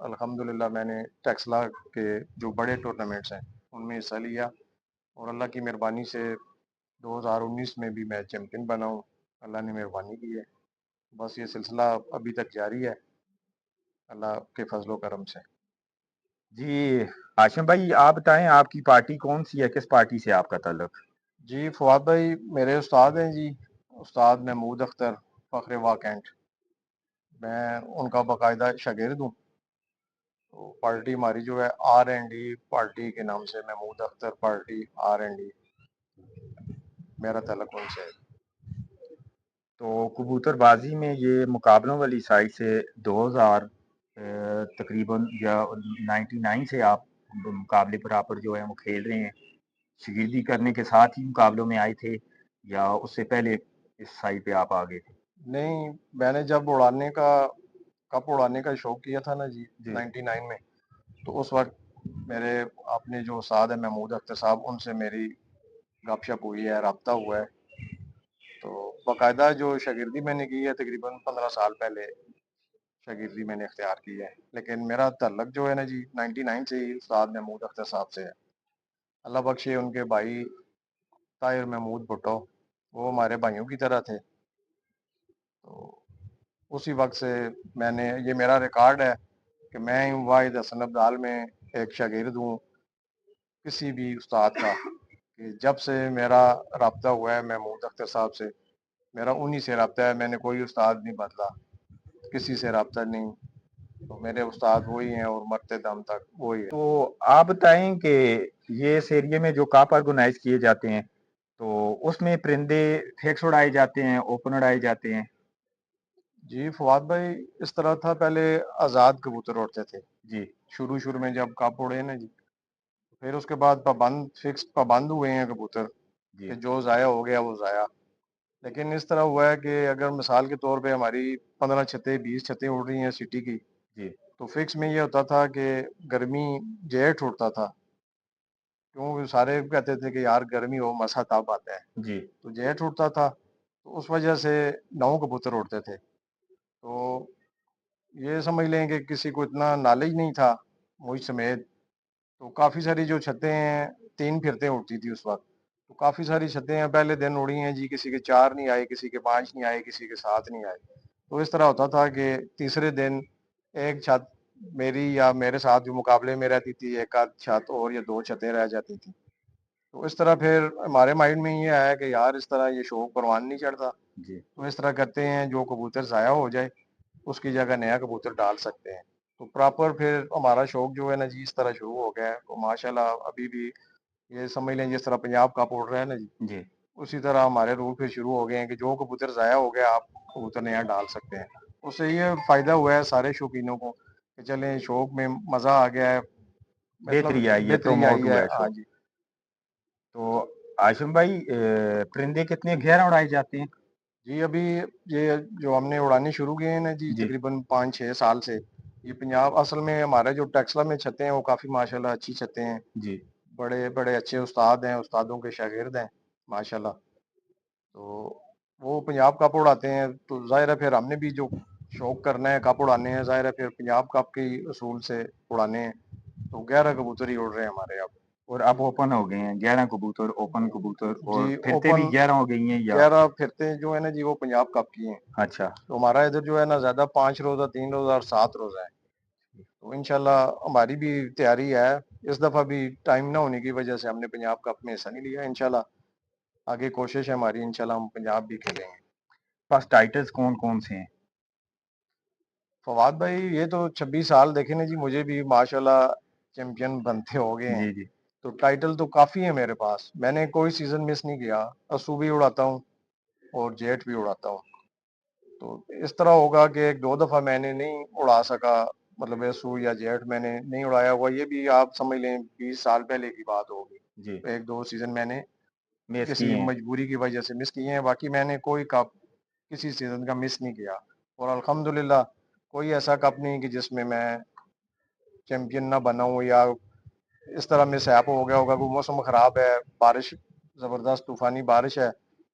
الحمدللہ میں نے ٹیکسلا کے جو بڑے ٹورنامنٹس ہیں ان میں حصہ لیا، اور اللہ کی مہربانی سے 2019 میں بھی میں چیمپئن بنا ہوں، اللہ نے مہربانی کی ہے۔ بس یہ سلسلہ ابھی تک جاری ہے اللہ کے فضل و کرم سے۔ جی ہاشم بھائی، آپ بتائیں آپ کی پارٹی کون سی ہے، کس پارٹی سے آپ کا تعلق؟ جی فواد بھائی میرے استاد ہیں جی، استاد محمود اختر فخر واکینٹ، میں ان کا باقاعدہ شاگرد ہوں۔ تو پارٹی ہماری جو ہے R&D پارٹی کے نام سے، محمود اختر پارٹی R&D، میرا تعلق ان سے ہے۔ تو کبوتر بازی میں یہ مقابلوں والی سائڈ سے 2000 تقریباً یا 99 سے آپ مقابلے پر جو ہے وہ کھیل رہے ہیں، شاگردی کرنے کے ساتھ ہی مقابلوں میں آئے تھے یا اس سے پہلے اس سائڈ پہ آپ آگے تھے؟ نہیں، میں نے جب کپ اڑانے کا شوق کیا تھا نا جی 99 میں، تو اس وقت میرے اپنے جو استاد ہیں محمود اختر صاحب، ان سے میری گپ شپ ہوئی ہے، رابطہ ہوا ہے۔ تو باقاعدہ جو شاگردی میں نے کی ہے تقریباً 15 سال پہلے شاگردی میں نے اختیار کی ہے، لیکن میرا تعلق جو ہے نا جی 99 سے ہی استاد محمود اختر صاحب سے ہے۔ اللہ بخشے ان کے بھائی طاہر محمود بھٹو، وہ ہمارے بھائیوں کی طرح تھے۔ تو اسی وقت سے یہ میرا ریکارڈ ہے کہ میں واحد حسن ابدال میں ایک شاگرد ہوں کسی بھی استاد کا، کہ جب سے میرا رابطہ ہوا ہے محمود اختر صاحب سے، میرا انہی سے رابطہ ہے، میں نے کوئی استاد نہیں بدلا، کسی سے رابطہ نہیں، تو میرے استاد وہی ہیں اور مرتے دم تک وہی ہے۔ تو آپ بتائیں کہ یہ اس ایریے میں جو کاپ آرگنائز کیے جاتے ہیں تو اس میں پرندے فکس اڑائے جاتے ہیں، اوپن اڑائے جاتے ہیں؟ جی فواد بھائی اس طرح تھا، پہلے آزاد کبوتر اڑتے تھے جی شروع میں جب کاپ اڑے نا جی، پھر اس کے بعد پابند ہوئے ہیں کبوتر جی کہ جو ضائع ہو گیا وہ ضائع۔ لیکن اس طرح ہوا ہے کہ اگر مثال کے طور پہ ہماری 15 چھتیں 20 چھتیں اڑ رہی ہیں سٹی کی، جی تو فکس میں یہ ہوتا تھا کہ گرمی جیٹ اڑتا تھا، کیوں سارے کہتے تھے کہ یار گرمی ہو مسا تب آتا ہے، جی تو جیٹ اڑتا تھا، تو اس وجہ سے 9 کبوتر اڑتے تھے۔ تو یہ سمجھ لیں کہ کسی کو اتنا نالج نہیں تھا مجھ سمیت، تو کافی ساری جو چھتیں ہیں 3 پھرتیں اڑتی تھی اس وقت، تو کافی ساری چھتیں ہیں پہلے دن اڑی ہیں جی، کسی کے 4 نہیں آئے، کسی کے 5 نہیں آئے، کسی کے 7 نہیں آئے۔ تو اس طرح ہوتا تھا کہ تیسرے دن ایک چھت میری یا میرے ساتھ جو مقابلے میں رہتی تھی، ایک آدھ چھت اور یا 2 چھتیں رہ جاتی تھی۔ تو اس طرح پھر ہمارے مائنڈ میں یہ آیا کہ یار اس طرح یہ شوق پروان نہیں چڑھتا، جی تو اس طرح کرتے ہیں جو کبوتر ضائع ہو جائے اس کی جگہ نیا کبوتر ڈال سکتے ہیں۔ تو پراپر پھر ہمارا شوق جو ہے نا جی اس طرح شروع ہو گیا ہے، تو ماشاءاللہ ابھی بھی یہ سمجھ لیں جس طرح پنجاب کپ اڑ رہا ہے نا جی، جی اسی طرح ہمارے رول پھر شروع ہو گئے ہیں کہ جو کبوتر ضائع ہو گیا آپ کبوتر نیا ڈال سکتے ہیں۔ اس سے یہ فائدہ ہوا ہے سارے شوقینوں کو کہ چلیں شوق میں مزہ آ گیا ہے، مطلب بہتری آئی ہے، بہتری پروموٹ آئی ہے۔ ہوا ہے ہاں شو۔ جی تو ہاشم بھائی پرندے کتنے گہرا اڑائے جاتے ہیں؟ جی ابھی یہ جو ہم نے اڑانے شروع کیے ہیں نا جی جی تقریباً 5-6 سال سے، یہ پنجاب اصل میں ہمارے جو ٹیکسلا میں چھتیں ہیں وہ کافی ماشاءاللہ اچھی چھتیں ہیں، جی بڑے بڑے اچھے استاد ہیں، استادوں کے شاگرد ہیں ماشاءاللہ۔ تو وہ پنجاب کپ اڑاتے ہیں، تو ظاہر ہے پھر ہم نے بھی جو شوق کرنا ہے کپ اڑانے ہیں، ظاہر ہے پھر پنجاب کپ کے اصول سے اڑانے ہیں، تو 11 کبوتر ہی اڑ رہے ہیں ہمارے اب۔ اور اب اوپن ہو گئے ہیں 11 کبوتر، اوپن کبوتر، اور جی پھرتے اوپن بھی 11 ہو گئی ہیں یا؟ 11 پھرتے جو ہے نا جی وہ پنجاب کپ کی ہیں، اچھا تو ہمارا ادھر جو ہے نا زیادہ 5 روزہ 3 روزہ اور 7 روزہ ہے، تو انشاءاللہ ہماری بھی تیاری ہے۔ اس دفعہ بھی ٹائم نہ ہونے کی وجہ سے ہم نے پنجاب کپ میں حصہ نہیں لیا، انشاءاللہ آگے کوشش ہے ہماری، انشاءاللہ ہم پنجاب بھی کھیلیں گے۔ پاس ٹائٹلز کون کون سے ہیں؟ فواد بھائی یہ تو 26 سال دیکھیں نا جی، مجھے بھی ماشاءاللہ چیمپئن بنتے ہو گئے ہیں، جی جی تو ٹائٹل تو کافی ہے میرے پاس، میں نے کوئی سیزن مس نہیں کیا، اسو بھی اڑاتا ہوں اور جیٹ بھی اڑاتا ہوں۔ تو اس طرح ہوگا کہ 1-2 دفعہ میں نے نہیں اڑا سکا، مطلب اسو یا جیٹ میں نے نہیں اڑایا ہوا، یہ بھی آپ سمجھ لیں 20 سال پہلے کی بات ہوگی، جی 1-2 سیزن میں نے میس کی کسی ہیں؟ مجبوری کی وجہ سے مس کیے ہیں، باقی میں نے کوئی کپ کسی سیزن کا مس نہیں کیا، اور الحمدللہ کوئی ایسا کپ نہیں کہ جس میں چیمپئن نہ بنا ہوں، یا اس طرح میں سیپ ہو گیا ہوگا کوئی موسم خراب ہے، بارش زبردست طوفانی بارش ہے،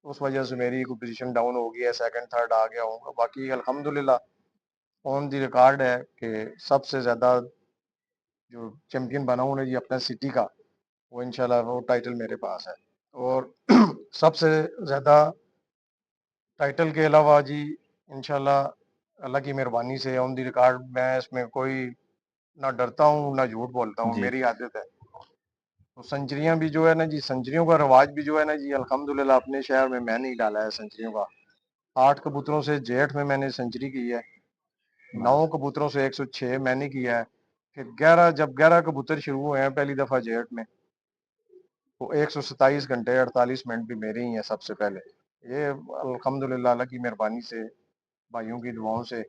اس وجہ سے میری کوئی پوزیشن ڈاؤن ہو گئی ہے، سیکنڈ تھرڈ آ گیا ہوں، باقی الحمدللہ آن دی ریکارڈ ہے کہ سب سے زیادہ جو چیمپئن بنا ہوں نے جی اپنا سٹی کا، وہ انشاءاللہ وہ ٹائٹل میرے پاس ہے. اور سب سے زیادہ ٹائٹل کے علاوہ جی انشاءاللہ اللہ کی مہربانی سے آن دی ریکارڈ میں اس میں کوئی نہ ڈرتا ہوں نہ جھوٹ بولتا ہوں، جی میری عادت ہے. تو سنچریاں بھی جو ہے نا جی، سنچریوں کا رواج بھی جو ہے نا جی الحمدللہ اپنے شہر میں نہیں ڈالا ہے سنچریوں کا. 8 کبوتروں سے جیٹھ میں نے سنچری کی ہے، 9 کبوتروں سے 106 میں نے کیا ہے. پھر 11 کبوتر شروع ہوئے ہیں پہلی دفعہ جیٹھ میں، وہ 127 گھنٹے 48 منٹ بھی میرے ہی ہیں سب سے پہلے. یہ الحمدللہ اللہ کی مہربانی سے، بھائیوں کی دعاؤں سے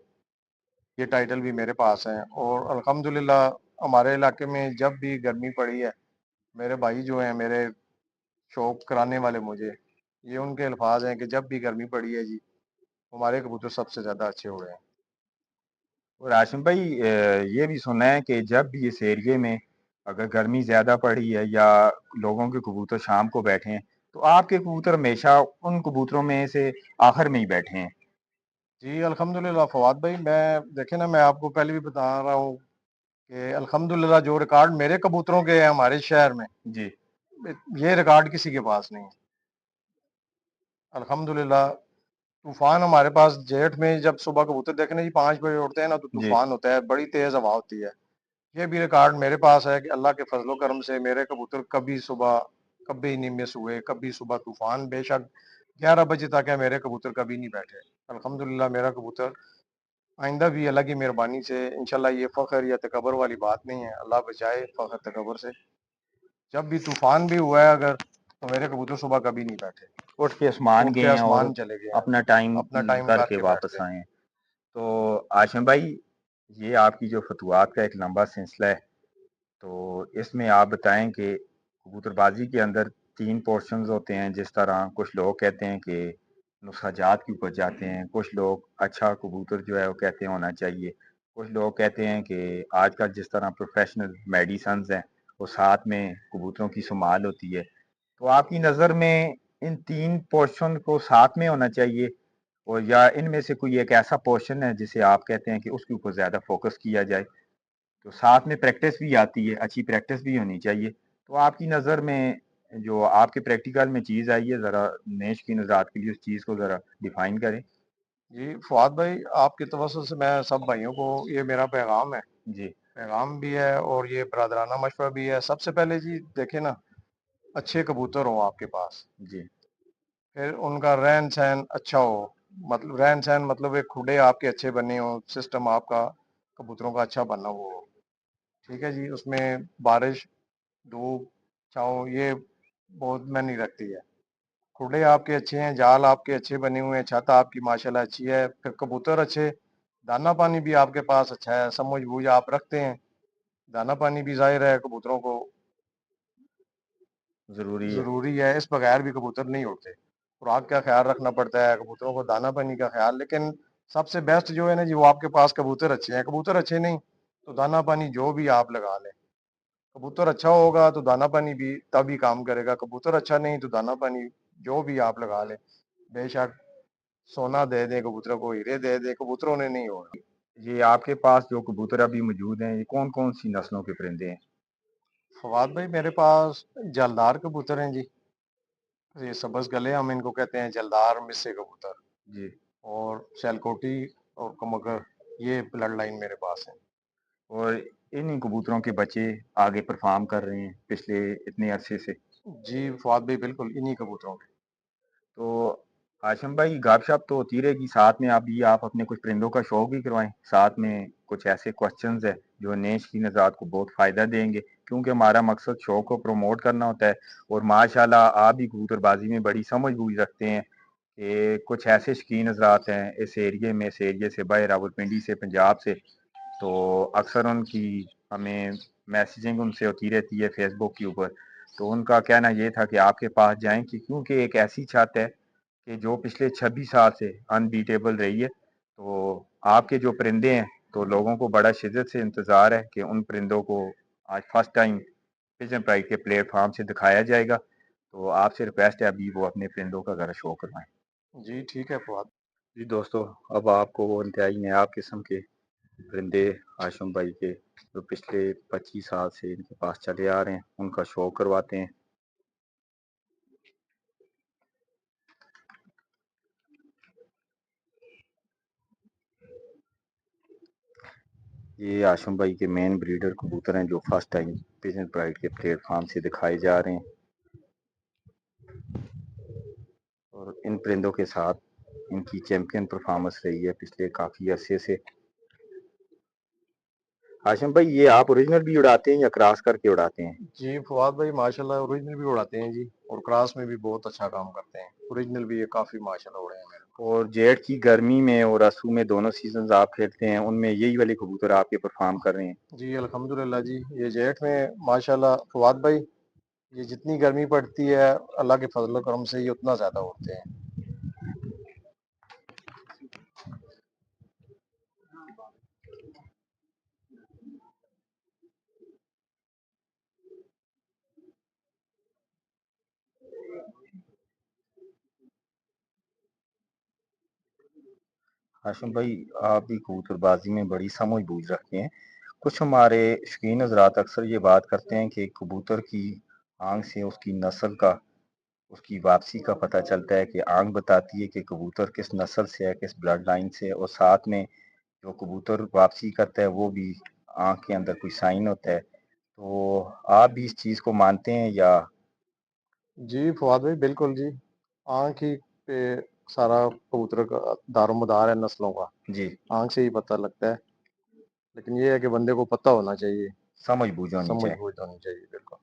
یہ ٹائٹل بھی میرے پاس ہیں. اور الحمدللہ ہمارے علاقے میں جب بھی گرمی پڑی ہے، میرے بھائی جو ہیں میرے شوق کرانے والے مجھے، یہ ان کے الفاظ ہیں کہ جب بھی گرمی پڑی ہے جی ہمارے کبوتر سب سے زیادہ اچھے ہوئے ہیں. اور ہاشم بھائی یہ بھی سنا ہے کہ جب بھی اس ایریے میں اگر گرمی زیادہ پڑی ہے یا لوگوں کے کبوتر شام کو بیٹھے ہیں تو آپ کے کبوتر ہمیشہ ان کبوتروں میں سے آخر میں ہی بیٹھے ہیں. جی الحمدللہ فواد بھائی، میں دیکھیں نا، میں آپ کو پہلے بھی بتا رہا ہوں کہ الحمدللہ جو ریکارڈ میرے کبوتروں کے ہیں ہمارے شہر میں، جی یہ ریکارڈ کسی کے پاس نہیں ہے. الحمدللہ طوفان ہمارے پاس جیٹھ میں جب صبح کبوتر دیکھنے جی 5 بجے اٹھتے ہیں نا تو جی طوفان ہوتا ہے، بڑی تیز ہوا ہوتی ہے. یہ بھی ریکارڈ میرے پاس ہے کہ اللہ کے فضل و کرم سے میرے کبوتر کبھی صبح کبھی نہیں مس ہوئے. کبھی صبح طوفان بے شک 11 بجے تک ہے، میرے کبوتر کبھی نہیں بیٹھے. الحمدللہ میرا کبوتر آئندہ بھی اللہ کی مہربانی سے انشاءاللہ، یہ فخر یا تکبر والی بات نہیں ہے، اللہ بچائے فخر تکبر سے. جب بھی طوفان بھی ہوا ہے اگر، تو میرے کبوتر صبح کبھی نہیں بیٹھے، اٹھ کے آسمان اٹھ گئے کے ہیں اور آسمان چلے گئے ہیں، اپنا ٹائم اپنا ٹائم کر کر کے کے بیٹھتے واپس ہیں. آئے ہیں. تو ہاشم بھائی یہ آپ کی جو فتوحات کا ایک لمبا سلسلہ ہے، تو اس میں آپ بتائیں کہ کبوتر بازی کے اندر 3 پورشنز ہوتے ہیں. جس طرح کچھ لوگ کہتے ہیں کہ نسخہ جات کے اوپر جاتے ہیں، کچھ لوگ اچھا کبوتر جو ہے وہ کہتے ہیں ہونا چاہیے، کچھ لوگ کہتے ہیں کہ آج کل جس طرح پروفیشنل میڈیسنز ہیں وہ ساتھ میں کبوتروں کی سنبھال ہوتی ہے. تو آپ کی نظر میں ان 3 پورشن کو ساتھ میں ہونا چاہیے، اور یا ان میں سے کوئی ایک ایسا پورشن ہے جسے آپ کہتے ہیں کہ اس کے اوپر زیادہ فوکس کیا جائے؟ تو ساتھ میں پریکٹس بھی آتی ہے، اچھی پریکٹس بھی ہونی چاہیے. تو آپ کی نظر میں جو آپ کے پریکٹیکل میں چیز آئی ہے، ذرا نیش کی نظارت کے لیے اس چیز کو ذرا ڈیفائن کریں. جی فواد بھائی، آپ کے توسط سے میں سب بھائیوں کو یہ میرا پیغام ہے، جی پیغام بھی ہے اور یہ برادرانہ مشورہ بھی ہے. سب سے پہلے جی دیکھیں نا، اچھے کبوتر ہوں آپ کے پاس، جی پھر ان کا رہن سہن اچھا ہو. مطلب رہن سہن مطلب ایک کھڈے آپ کے اچھے بنے ہوں، سسٹم آپ کا کبوتروں کا اچھا بنا ہوا ہو. ٹھیک ہے جی، اس میں بارش دھوپ چھاؤں یہ بہت میں نہیں رکھتی ہے. کھڈے آپ کے اچھے ہیں، جال آپ کے اچھے بنے ہوئے ہیں، چھت آپ کی ماشاءاللہ اچھی ہے، پھر کبوتر اچھے، دانا پانی بھی آپ کے پاس اچھا ہے، سمجھ بوجھ آپ رکھتے ہیں. دانا پانی بھی ظاہر ہے کبوتروں کو ضروری ہے. ضروری ہے، اس بغیر بھی کبوتر نہیں اڑتے. خوراک کا خیال رکھنا پڑتا ہے، کبوتروں کو دانا پانی کا خیال. لیکن سب سے بیسٹ جو ہے نا جی، وہ آپ کے پاس کبوتر اچھے ہیں. کبوتر اچھے نہیں تو دانا پانی جو بھی آپ لگا لیں، کبوتر اچھا ہوگا تو دانا پانی بھی تبھی کام کرے گا. کبوتر اچھا نہیں تو دانا پانی جو بھی آپ لگا لیں، بے شک سونا دے دیں کبوتروں کو، ہیرے دے دیں، کبوتروں نے نہیں ہوگا. یہ آپ کے پاس جو کبوتر ابھی موجود ہیں، یہ کون کون سی نسلوں کے پرندے ہیں؟ فواد بھائی میرے پاس جلدار کبوتر ہیں جی، یہ سبز گلے ہم ان کو کہتے ہیں، جلدار مصر کبوتر، جی اور سیلکوٹی اور کمگر، یہ بلڈ لائن میرے پاس ہیں. اور ان کبوتروں کے بچے آگے پرفارم کر رہے ہیں پچھلے اتنے عرصے سے. جی فواد بھائی بالکل انہی کبوتروں کے. تو ہاشم بھائی گپ شپ تو ہوتی رہے گی، ساتھ میں ابھی آپ اپنے کچھ پرندوں کا شوق بھی کروائیں، ساتھ میں کچھ ایسے کوشچنز ہیں جو نیش کی نژاد کو بہت فائدہ دیں گے، کیونکہ ہمارا مقصد شوق کو پروموٹ کرنا ہوتا ہے. اور ماشاءاللہ آپ بھی کبوتر بازی میں بڑی سمجھ بوجھ رکھتے ہیں کہ کچھ ایسے شکین حضرات ہیں اس ایریے میں، اس ایریے سے باہر راولپنڈی سے، پنجاب سے، تو اکثر ان کی ہمیں میسیجنگ ان سے ہوتی رہتی ہے فیس بک کے اوپر. تو ان کا کہنا یہ تھا کہ آپ کے پاس جائیں کہ کیونکہ ایک ایسی چھت ہے کہ جو پچھلے 26 سال سے انبیٹیبل رہی ہے. تو آپ کے جو پرندے ہیں تو لوگوں کو بڑا شدت سے انتظار ہے کہ ان پرندوں کو آج فرسٹ ٹائم پجن پرائڈ کے پلیٹ فارم سے دکھایا جائے گا. تو آپ سے ریکویسٹ ہے ابھی وہ اپنے پرندوں کا ذرا شو کروائیں. جی ٹھیک ہے فواد. جی دوستو، اب آپ کو وہ انتہائی نایاب قسم کے پرندے ہاشم بھائی کے جو پچھلے 25 سال سے ان کے پاس چلے آ رہے ہیں، ان کا شوق کرواتے ہیں۔ یہ ہاشم بھائی کے مین بریڈر کبوتر ہیں جو فرسٹ ٹائم پیجن پرائڈ کے پلیٹ فارم سے دکھائے جا رہے ہیں، اور ان پرندوں کے ساتھ ان کی چیمپئن پرفارمنس رہی ہے پچھلے کافی عرصے سے۔ ہاشم بھائی یہ آپ اوریجنل بھی اڑاتے ہیں یا کراس کر کے اڑاتے ہیں؟ جی فواد بھائی ماشاءاللہ اوریجنل بھی اڑاتے ہیں جی، اور کراس میں بھی بہت اچھا کام کرتے ہیں۔ اوریجنل بھی یہ کافی ماشاءاللہ اڑے ہیں میرے۔ اور جیٹ کی گرمی میں اور اسو میں دونوں سیزنز آپ کھیلتے ہیں، ان میں یہی والے کبوتر آپ کے پرفارم کر رہے ہیں؟ جی الحمدللہ جی، یہ جیٹ میں ماشاءاللہ فواد بھائی یہ جتنی گرمی پڑتی ہے اللہ کے فضل و کرم سے یہ اتنا زیادہ اڑتے ہیں۔ ہاشم بھائی آپ بھی کبوتر بازی میں بڑی سمجھ بوجھ رکھتے ہیں۔ کچھ ہمارے شوقین حضرات اکثر یہ بات کرتے ہیں کہ کبوتر کی آنکھ سے اس کی نسل کا، اس کی واپسی کا پتہ چلتا ہے، کہ آنکھ بتاتی ہے کہ کبوتر کس نسل سے ہے، کس بلڈ لائن سے ہے، اور ساتھ میں جو کبوتر واپسی کرتا ہے وہ بھی آنکھ کے اندر کوئی سائن ہوتا ہے۔ تو آپ بھی اس چیز کو مانتے ہیں یا؟ جی فواد بھائی بالکل جی، آنکھ ہی پہ سارا کبوتر کا دار و مدار ہے نسلوں کا، جی، آنکھ سے ہی پتہ لگتا ہے، لیکن یہ ہے کہ بندے کو پتہ ہونا چاہیے، سمجھ بوجھ ہونی سمجھ چاہیے۔ بوجھ ہونی چاہیے بالکل۔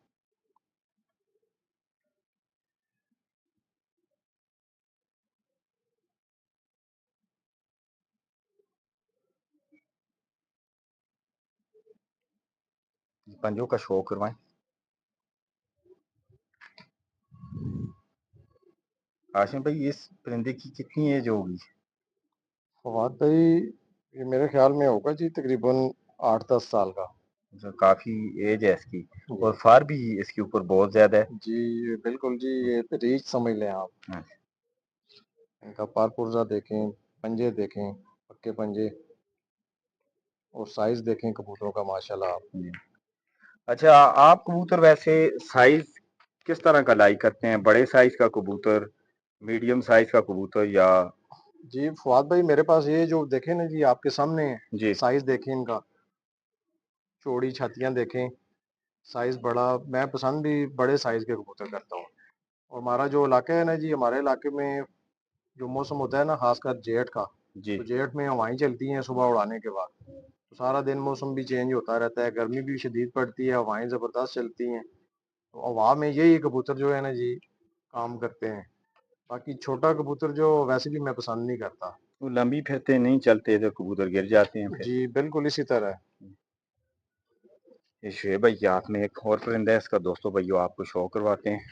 پنجوں کا شو کروائیں۔ ہاشم بھائی اس پرندے کی کتنی ایج ہوگی؟ فواد بھائی یہ میرے خیال میں ہوگا جی تقریباً 8-10 سال کا۔ جو کافی ایج ہے اس کی، جی اور فار بھی اس کے اوپر بہت زیادہ ہے۔ جی بالکل جی، یہ ریچ سمجھ لیں آپ، ہاں، ان کا پار پرزہ دیکھیں، پنجے دیکھیں، پکے پنجے، اور سائز دیکھیں کبوتروں کا ماشاءاللہ آپ۔ جی۔ اچھا آپ کبوتر ویسے سائز کس طرح کا لائک کرتے ہیں؟ بڑے سائز کا کبوتر، میڈیم سائز کا کبوتر، یا؟ جی فواد بھائی میرے پاس یہ جو دیکھیں نا جی آپ کے سامنے ہے، جی، سائز دیکھیں ان کا، چوڑی چھاتیاں دیکھیں، سائز بڑا، میں پسند بھی بڑے سائز کے کبوتر کرتا ہوں۔ اور ہمارا جو علاقہ ہے نا جی، ہمارے علاقے میں جو موسم ہوتا ہے نا خاص کر جیٹ کا، جی، تو جیٹ میں ہوائیں چلتی ہیں صبح اڑانے کے بعد، تو سارا دن موسم بھی چینج ہوتا رہتا ہے، گرمی بھی شدید پڑتی ہے، ہوائیں زبردست چلتی ہیں، تو ہوا میں یہی کبوتر جو ہے نا جی کام کرتے ہیں۔ باقی چھوٹا کبوتر جو ویسے بھی میں پسند نہیں کرتا۔ وہ لمبی پھرتے نہیں چلتے تو کبوتر گر جاتے ہیں پھر۔ جی بالکل اسی طرح ہے۔ یہ شعیب بھائی کے ہاتھ میں ایک اور پرندہ ہے، اس کا دوستوں بھائیو آپ کو شو کرواتے ہیں۔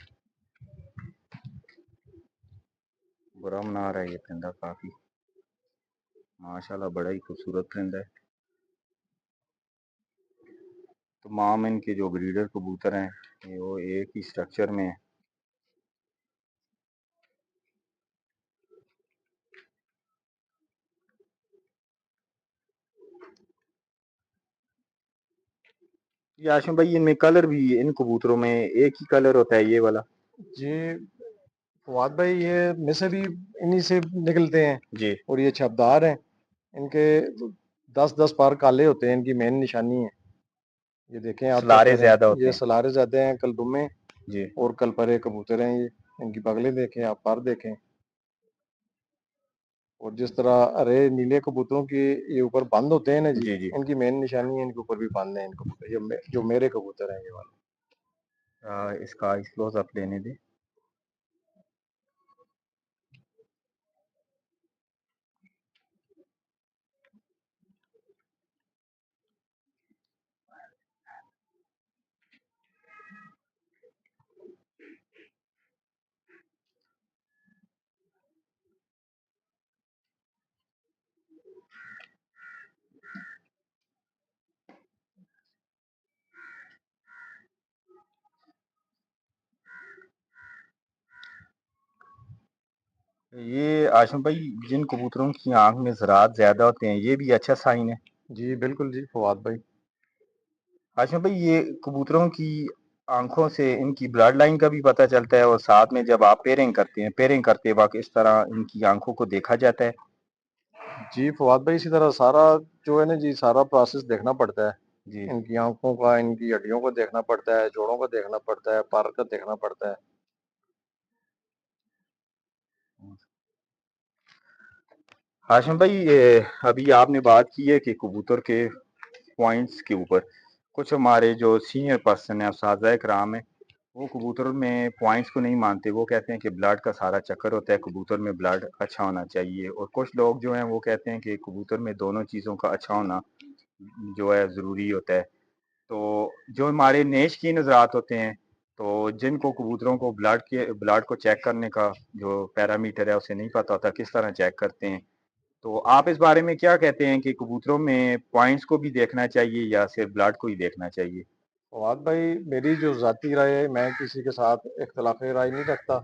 برا منا رہا ہے یہ پرندہ، کافی ماشاءاللہ بڑا ہی خوبصورت پرندہ ہے۔ تمام ان کے جو بریڈر کبوتر ہیں یہ وہ ایک ہی سٹرکچر میں ہیں۔ یہ آشم بھائی ان میں کلر بھی، ان کبوتروں میں ایک ہی کلر ہوتا ہے یہ والا؟ جی فواد بھائی یہ میں سے بھی انہی سے نکلتے ہیں، جی، اور یہ چھپدار ہیں، ان کے 10 پار کالے ہوتے ہیں، ان کی مین نشانی ہے۔ یہ دیکھیں آپ چیک سلارے کریں، زیادہ ہوتے یہ ہیں۔ سلارے زیادہ ہیں، کل دمے جی، اور کل پرے کبوتر ہیں، یہ ان کی بغلیں دیکھیں آپ، پر دیکھیں، اور جس طرح ارے نیلے کبوتروں کی یہ اوپر بند ہوتے ہیں نا جی، جی، جی، ان کی مین نشانی ہے، ان کے اوپر بھی بند ہیں ان کبوتر، یہ جو میرے کبوتر ہیں یہ والے۔ اس کا کلوز اپ لینے دیں۔ یہ آشم بھائی جن کبوتروں کی آنکھ میں ذرات زیادہ ہوتے ہیں یہ بھی اچھا سائن ہے؟ جی بالکل جی فواد بھائی. ہاشم بھائی یہ کبوتروں کی آنکھوں سے ان کی بلڈ لائن کا بھی پتہ چلتا ہے، اور ساتھ میں جب آپ پیرنگ کرتے وقت اس طرح ان کی آنکھوں کو دیکھا جاتا ہے؟ جی فواد بھائی اسی طرح سارا جو ہے نا جی سارا پروسیس دیکھنا پڑتا ہے. جی ان کی آنکھوں کا، ان کی ہڈیوں کو دیکھنا پڑتا ہے، جوڑوں کو دیکھنا پڑتا ہے، پر کا دیکھنا پڑتا ہے. ہاشم بھائی ابھی آپ نے بات کی ہے کہ کبوتر کے پوائنٹس کے اوپر کچھ ہمارے جو سینئر پرسن ہیں، اساتذہ کرام ہیں، وہ کبوتر میں پوائنٹس کو نہیں مانتے. وہ کہتے ہیں کہ بلڈ کا سارا چکر ہوتا ہے، کبوتر میں بلڈ اچھا ہونا چاہیے. اور کچھ لوگ جو ہیں وہ کہتے ہیں کہ کبوتر میں دونوں چیزوں کا اچھا ہونا جو ہے ضروری ہوتا ہے. تو جو ہمارے نیش کی نظرات ہوتے ہیں، تو جن کو کبوتروں کو بلڈ کو چیک کرنے کا جو پیرامیٹر ہے اسے نہیں پتہ ہوتا کس طرح چیک کرتے ہیں، تو آپ اس بارے میں کیا کہتے ہیں کہ کبوتروں میں پوائنٹس کو بھی دیکھنا چاہیے یا صرف بلڈ کو ہی دیکھنا چاہیے؟ فواد بھائی میری جو ذاتی رائے ہے، میں کسی کے ساتھ اختلاف رائے نہیں رکھتا.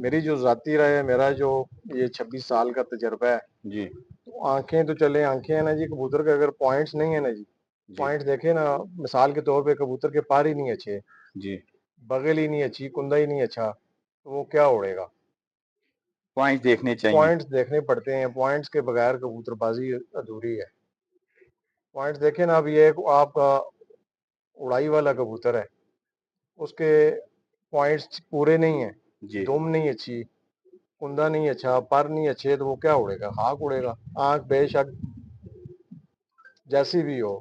میری جو ذاتی رائے ہے، میرا جو یہ 26 سال کا تجربہ ہے، جی تو آنکھیں تو چلے آنکھیں ہیں نا جی، کبوتر کے اگر پوائنٹس نہیں ہیں نا جی، جی پوائنٹس دیکھیں نا، مثال کے طور پہ کبوتر کے پار ہی نہیں اچھے، جی بغل ہی نہیں اچھی، کندھا ہی نہیں اچھا، تو وہ کیا اڑے گا؟ پوائنٹس دیکھنے چاہیے. پوائنٹس دیکھنے پڑتے ہیں. پوائنٹس کے بغیر کبوتر بازی ادھوری ہے. پوائنٹس دیکھیں نا. اب یہ آپ کا اڑائی والا کبوتر ہے، اس کے پوائنٹس پورے نہیں ہیں، جی دم نہیں اچھی، کندھا نہیں اچھا، پر نہیں اچھے، تو وہ کیا اڑے گا؟ خاک اڑے گا. آنکھ بے شک جیسی بھی ہو،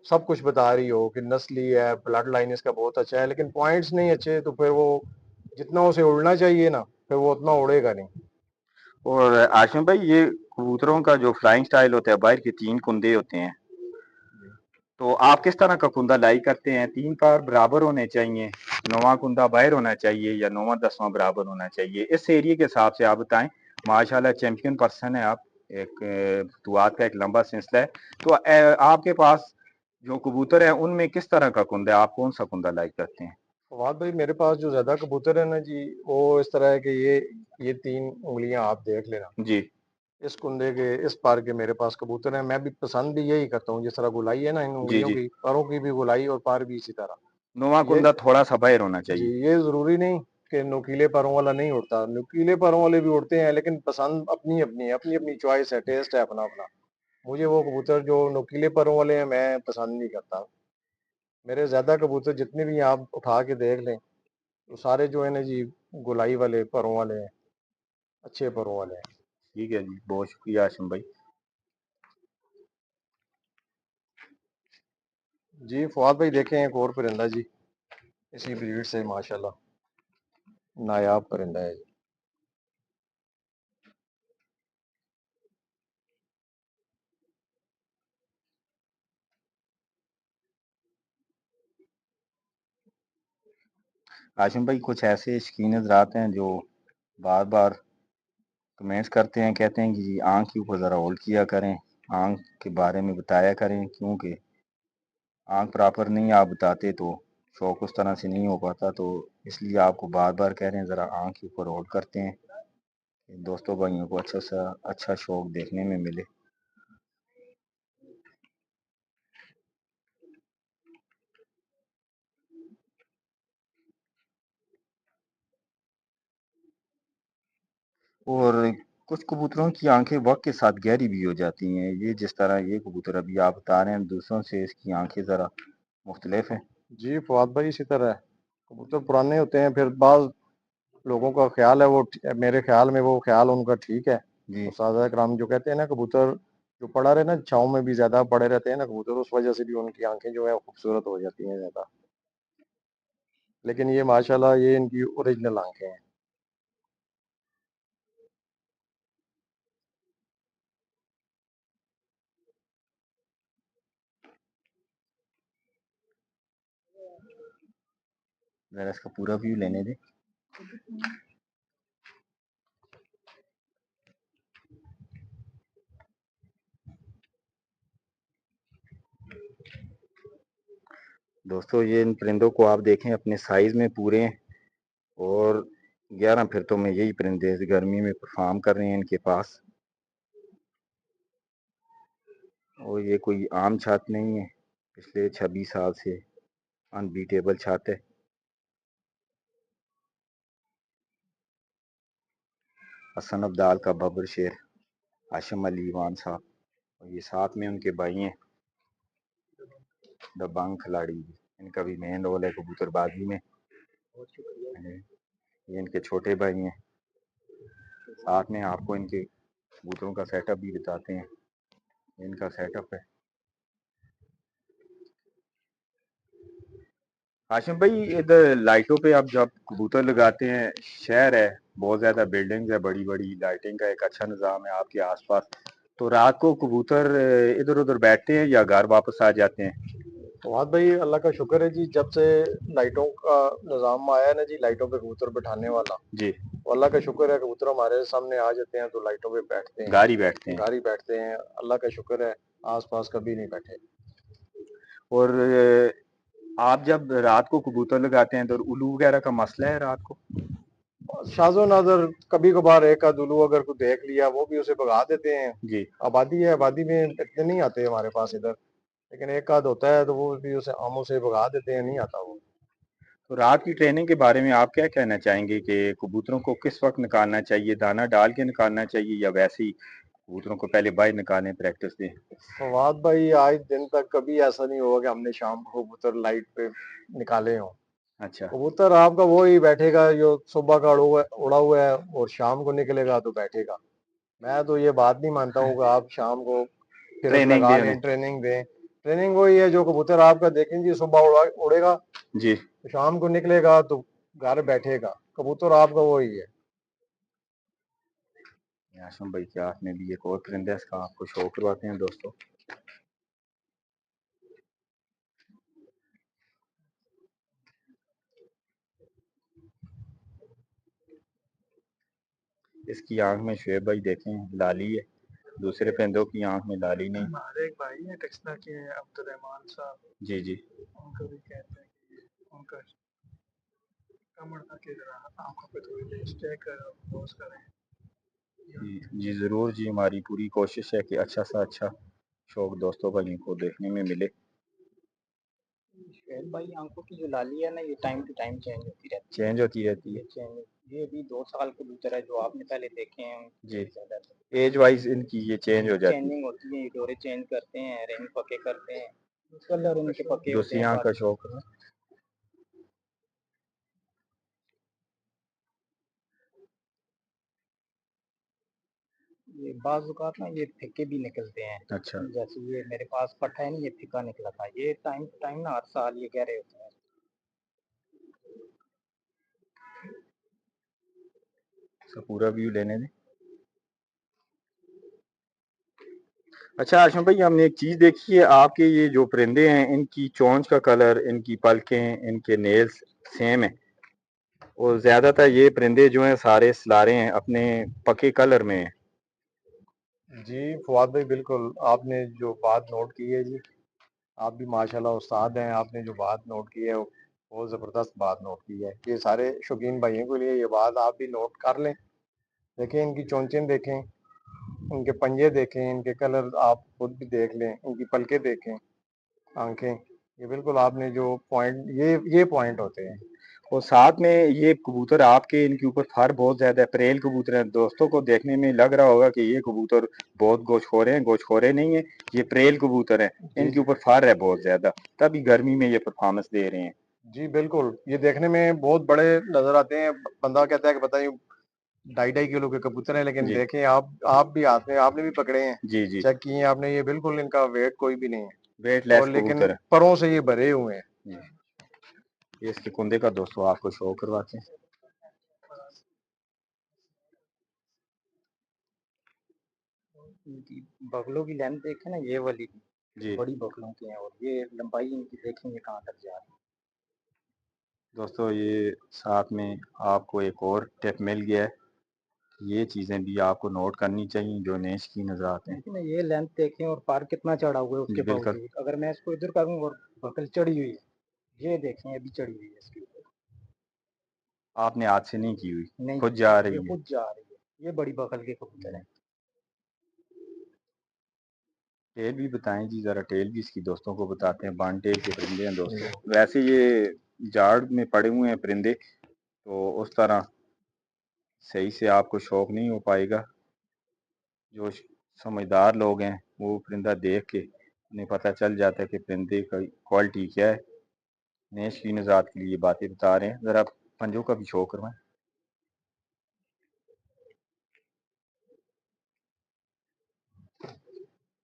سب کچھ بتا رہی ہو کہ نسلی ہے، بلڈ لائن اس کا بہت اچھا ہے، لیکن پوائنٹس نہیں اچھے، تو پھر وہ جتنا اسے اڑنا چاہیے نا، پھر وہ اتنا اڑے گا نہیں. اور آشم بھائی یہ کبوتروں کا جو فلائنگ سٹائل ہوتا ہے، باہر کے 3 کندے ہوتے ہیں، تو آپ کس طرح کا کندہ لائی کرتے ہیں؟ 3 پار برابر ہونے چاہیے، 9واں کندہ باہر ہونا چاہیے، یا 9واں 10واں برابر ہونا چاہیے؟ اس ایریے کے حساب سے آپ بتائیں. ماشاءاللہ چیمپئن پرسن ہے آپ، ایک فتوحات کا ایک لمبا سلسلہ ہے، تو آپ کے پاس جو کبوتر ہیں ان میں کس طرح کا کندہ ہے؟ آپ کون سا کندہ لائک کرتے ہیں؟ فواد بھائی میرے پاس جو زیادہ کبوتر ہے نا جی، وہ اس طرح ہے کہ یہ 3 انگلیاں آپ دیکھ لینا، جی اس کندے کے اس پار کے میرے پاس کبوتر ہیں. میں بھی پسند بھی یہی کرتا ہوں، جس طرح گلائی ہے نا ان جی انگلیوں جی کی، پروں کی بھی گلائی اور پار بھی اسی طرح. 9واں یہ کندہ تھوڑا سا باہر ہونا جی چاہیے. یہ ضروری نہیں کہ نوکیلے پروں والا نہیں اڑتا، نوکیلے پروں والے بھی اڑتے ہیں، لیکن پسند اپنی اپنی ہے، اپنی اپنی چوائس ہے، ٹیسٹ ہے اپنا اپنا. مجھے وہ کبوتر جو نوکیلے پروں والے ہیں میں پسند نہیں کرتا. میرے زیادہ کبوتر جتنے بھی آپ اٹھا کے دیکھ لیں، تو سارے جو ہے نا جی گلائی والے پروں والے ہیں، اچھے پروں والے ہیں. ٹھیک ہے جی، بہت شکریہ آشم بھائی. جی فواد بھائی دیکھیں ایک اور پرندہ جی، اسی بریڈ سے ماشاءاللہ نایاب پرندہ ہے. آشم بھائی کچھ ایسے شکین حضرات ہیں جو بار بار کمنٹس کرتے ہیں، کہتے ہیں کہ جی آنکھ کے اوپر ذرا ہولڈ کیا کریں، آنکھ کے بارے میں بتایا کریں، کیونکہ آنکھ پراپر نہیں آپ بتاتے تو شوق اس طرح سے نہیں ہو پاتا. تو اس لیے آپ کو بار بار کہہ رہے ہیں ذرا آنکھ کے اوپر ہولڈ کرتے ہیں، دوستوں بھائیوں کو اچھا شوق دیکھنے میں ملے. اور کچھ کبوتروں کی آنکھیں وقت کے ساتھ گہری بھی ہو جاتی ہیں. یہ جس طرح یہ کبوتر ابھی آپ بتا رہے ہیں، دوسروں سے اس کی آنکھیں ذرا مختلف ہیں. جی فواد بھائی اسی طرح ہے. کبوتر پرانے ہوتے ہیں، پھر بعض لوگوں کا خیال ہے، وہ میرے خیال میں وہ خیال ان کا ٹھیک ہے. جی اساتذہ کرام جو کہتے ہیں نا کبوتر جو پڑا رہے نا چھاؤں میں بھی زیادہ پڑے رہتے ہیں نا کبوتر، اس وجہ سے بھی ان کی آنکھیں جو ہے خوبصورت ہو جاتی ہیں زیادہ. لیکن یہ ماشاءاللہ یہ ان کی اوریجنل آنکھیں ہیں. ذرا اس کا پورا ویو لینے دیں. دوستو یہ ان پرندوں کو آپ دیکھیں اپنے سائز میں پورے ہیں، اور 11 پھرتوں میں یہی پرندے گرمی میں پرفارم کر رہے ہیں ان کے پاس. اور یہ کوئی عام چھت نہیں ہے، پچھلے 26 سال سے انبیٹیبل چھت ہے۔ حسن عبدال کا ببر شیر، ہاشم علی وان صاحب، اور یہ ساتھ میں ان کے بھائی ہیں دبنگ کھلاڑی، ان کا بھی مین رول ہے کبوتر بازی میں۔ یہ ان کے چھوٹے بھائی ہیں، ساتھ میں آپ کو ان کے کبوتروں کا سیٹ اپ بھی بتاتے ہیں، ان کا سیٹ اپ ہے۔ ہاشم بھائی ادھر لائٹوں پہ آپ جب کبوتر لگاتے ہیں، شہر ہے، بہت زیادہ بلڈنگز ہے، بڑی بڑی لائٹنگ کا ایک اچھا نظام ہے آپ کے آس پاس، تو رات کو کبوتر ادھر ادھر بیٹھتے ہیں یا گھر واپس آ جاتے ہیں؟ فواد بھائی اللہ کا شکر ہے جی، جب سے لائٹوں کا نظام آیا ہے نا جی، لائٹوں پہ کبوتر بٹھانے والا، جی، تو اللہ کا شکر ہے کبوتر ہمارے سامنے آ جاتے ہیں تو لائٹوں پہ بیٹھتے ہیں، گھر ہی بیٹھتے ہیں۔ گھر ہی بیٹھتے ہیں، اللہ کا شکر ہے، آس پاس کبھی نہیں بیٹھے۔ اور آپ جب رات کو کبوتر لگاتے ہیں تو الو وغیرہ کا مسئلہ ہے رات کو؟ شاز و نادر کبھی کبھار ایک آدھ الو اگر کوئی دیکھ لیا وہ بھی اسے بھگا دیتے ہیں، جی، آبادی ہے، آبادی میں اتنے نہیں آتے ہمارے پاس ادھر، لیکن ایک آدھ ہوتا ہے تو وہ بھی اسے آموں سے بھگا دیتے ہیں، نہیں آتا وہ۔ تو رات کی ٹریننگ کے بارے میں آپ کیا کہنا چاہیں گے کہ کبوتروں کو کس وقت نکالنا چاہیے؟ دانہ ڈال کے نکالنا چاہیے یا ویسے ہی کبوتروں کو پہلے باہر نکالیں، پریکٹس دیں؟ فواد بھائی آج دن تک کبھی ایسا نہیں ہوگا کہ ہم نے شام کو کبوتر لائٹ پہ نکالے ہوں۔ اچھا، کبوتر آپ کا وہی بیٹھے گا جو صبح کا اڑا ہوا ہے اور شام کو نکلے گا تو بیٹھے گا۔ میں تو یہ بات نہیں مانتا ہوں کہ آپ شام کو پھرس ٹریننگ لگا دیں لیں، انہیں۔ ٹریننگ دیں۔ ٹریننگ وہی ہے جو کبوتر آپ کا دیکھیں جی صبح اڑے گا، جی، شام کو نکلے گا تو گھر بیٹھے گا، کبوتر آپ کا وہی ہے۔ ہاشم بھائی کیا آپ نے بھی ایک اور پرندہ اس کا آپ کو شو کرواتے ہیں دوستوں؟ اس کی آنکھ میں شعیب بھائی دیکھیں لالی ہے، دوسرے پرندوں کی آنکھ میں لالی نہیں۔ ہمارے ایک بھائی ہیں ٹیکسلا کے، عبد الرحمان صاحب، جی جی، ان کو بھی کہتے ہیں کہ ان کا کمر تھا کہ ذرا آنکھوں پہ تھوڑی دیر اسٹے کریں، پوز کریں۔ جی ضرور جی، ہماری پوری کوشش ہے کہ اچھا سا اچھا شوق دوستوں بھائیوں کو دیکھنے میں ملے۔ شعیب بھائی آنکھوں کی جو لالی ہے نا یہ ٹائم ٹو ٹائم چینج ہوتی رہتی چینج ہوتی رہتی ہے، ہے؟ یہ بھی 2 سال کبوتر ہے جو آپ نے پہلے دیکھے ہیں، ان جی، کی زیادہ ایج وائز ان کی یہ چینج ہو جاتی ہے؟ چینجنگ ہوتی ہے، یہ ڈورے چینج کرتے ہیں، رنگ پکے کرتے ہیں، کلر ان کے پکے ہوتے دوسری ہیں۔ آنکھ کا شوق ہے۔ یہ بعض اوقات نا یہ پھیکے بھی نکلتے ہیں، اچھا، جیسے یہ میرے پاس پٹھا ہے نا، یہ پھیکا نکلا تھا، یہ ٹائم ٹو ٹائم نا ہر سال یہ گہرے ہوتے ہیں۔ پورا ویو لینے دیں۔ اچھا ہاشم بھائی، ہم نے ایک چیز دیکھی ہے، آپ کے یہ جو پرندے ہیں ان کی چونچ کا کلر، ان کی پلکیں، ان کے نیلز سیم ہیں، اور زیادہ تر یہ پرندے جو ہیں سارے سلارے ہیں اپنے پکے کلر میں ہیں۔ جی فواد بھائی بالکل آپ نے جو بات نوٹ کی ہے جی، آپ بھی ماشاءاللہ استاد ہیں، آپ نے جو بات نوٹ کی ہے وہ بہت زبردست بات نوٹ کی ہے، یہ سارے شوقین بھائیوں کے لیے یہ بات آپ بھی نوٹ کر لیں۔ دیکھیں ان کی چونچیں دیکھیں، ان کے پنجے دیکھیں، ان کے کلر آپ خود بھی دیکھ لیں، ان کی پلکیں دیکھیں، آنکھیں، یہ بالکل آپ نے جو پوائنٹ یہ پوائنٹ ہوتے ہیں۔ اور ساتھ میں یہ کبوتر آپ کے ان کے اوپر فر بہت زیادہ ہے، پریل کبوتر ہیں، دوستوں کو دیکھنے میں لگ رہا ہوگا کہ یہ کبوتر بہت گوشت خورے ہیں، گوشت خورے نہیں ہیں، یہ پریل کبوتر ہیں، ان کے اوپر فر ہے بہت زیادہ، تبھی گرمی میں یہ پرفارمنس دے رہے ہیں۔ جی بالکل، یہ دیکھنے میں بہت بڑے نظر آتے ہیں، بندہ کہتا ہے کہ بتائیں 2.5 کلو کے کبوتر ہیں، لیکن جی دیکھیں آپ بھی ہاتھ میں آپ نے بھی پکڑے ہیں، جی جی، چیک کیے ہیں آپ نے، یہ بالکل ان کا ویٹ کوئی بھی نہیں ہے، ویٹ اور لیس لیکن کبوتر ہے۔ پروں سے یہ بھرے ہوئے ہیں۔ جی، یہ اس کے کندے کا دوستوں آپ کو شو کرواتے ہیں۔ ان کی بغلوں کی لینتھ دیکھیں نا، یہ والی جی بڑی بغلوں کی ہیں، اور یہ لمبائی ان کی دیکھیں یہ کہاں تک جا رہی ہے۔ دوستو یہ ساتھ میں آپ کو ایک اور ٹپ مل گیا ہے، یہ چیزیں بھی آپ کو نوٹ کرنی چاہیے جو نئے شکین نظر آتے ہیں۔ لیکن یہ لینتھ دیکھیں اور پار کتنا چڑھا ہوا ہے، اس جی کے بالکل، باوجود اگر میں اس کو ادھر کروں اور بغل چڑھی ہوئی ہے، یہ دیکھیں ابھی چڑھی ہوئی ہے اس کے اوپر، آپ نے ہاتھ سے نہیں کی ہوئی، نہیں خود جا یہ رہی ہے۔ خود جا رہی ہے، یہ بڑی بغل کے کبوتر ہیں۔ ٹیل بھی بتائیں جی ذرا، ٹیل بھی اس کی دوستوں کو بتاتے ہیں. بان ٹیل کے پرندے ہیں دوستوں. ویسے یہ جاڑ میں پڑے ہوئے ہیں پرندے، تو اس طرح صحیح سے آپ کو شوق نہیں ہو پائے گا. جو سمجھدار لوگ ہیں وہ پرندہ دیکھ کے انہیں پتہ چل جاتا ہے کہ پرندے کا کوالٹی کیا ہے. نیش کی نژاد کے لیے باتیں بتا رہے ہیں. ذرا پنجوں کا بھی شو کروائیں.